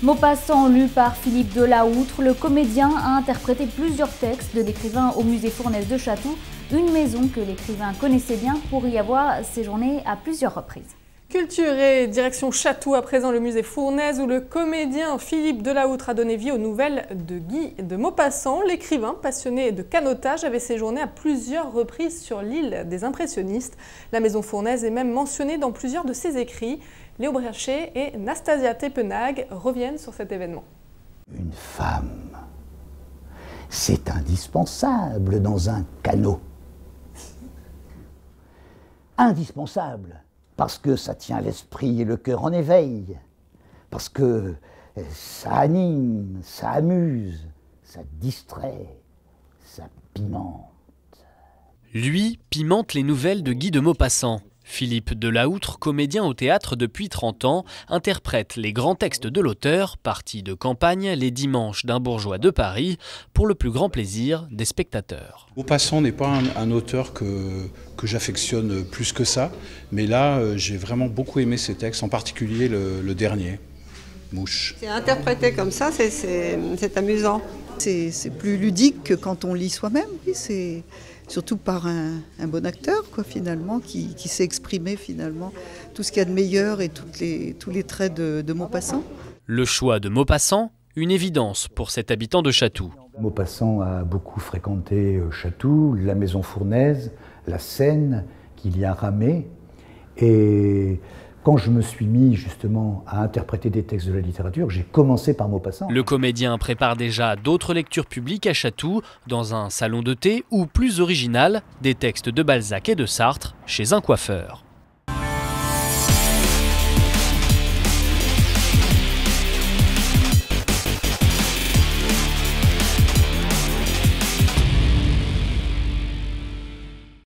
Maupassant, lu par Philippe Dellaoutre, le comédien a interprété plusieurs textes de l'écrivain au musée Fournaise de Chatou, une maison que l'écrivain connaissait bien pour y avoir séjourné à plusieurs reprises. Culture et direction Chatou, à présent le musée Fournaise où le comédien Philippe Dellaoutre a donné vie aux nouvelles de Guy de Maupassant. L'écrivain, passionné de canotage, avait séjourné à plusieurs reprises sur l'île des impressionnistes. La maison Fournaise est même mentionnée dans plusieurs de ses écrits. Léo Brachet et Nastasia Teppenhag reviennent sur cet événement. Une femme, c'est indispensable dans un canot. Indispensable, parce que ça tient l'esprit et le cœur en éveil, parce que ça anime, ça amuse, ça distrait, ça pimente. Lui pimente les nouvelles de Guy de Maupassant. Philippe Dellaoutre, comédien au théâtre depuis 30 ans, interprète les grands textes de l'auteur, partis de campagne les dimanches d'un bourgeois de Paris, pour le plus grand plaisir des spectateurs. Maupassant n'est pas un auteur que j'affectionne plus que ça, mais là j'ai vraiment beaucoup aimé ses textes, en particulier le dernier, Mouche. C'est interprété comme ça, c'est amusant. C'est plus ludique que quand on lit soi-même, oui, c'est surtout par un bon acteur, quoi, finalement, qui sait exprimer finalement tout ce qu'il y a de meilleur et tous les traits de Maupassant. Le choix de Maupassant, une évidence pour cet habitant de Chatou. Maupassant a beaucoup fréquenté Chatou, la maison Fournaise, la Seine, qu'il y a ramé. Et quand je me suis mis justement à interpréter des textes de la littérature, j'ai commencé par Maupassant. Le comédien prépare déjà d'autres lectures publiques à Chatou, dans un salon de thé ou plus original, des textes de Balzac et de Sartre chez un coiffeur.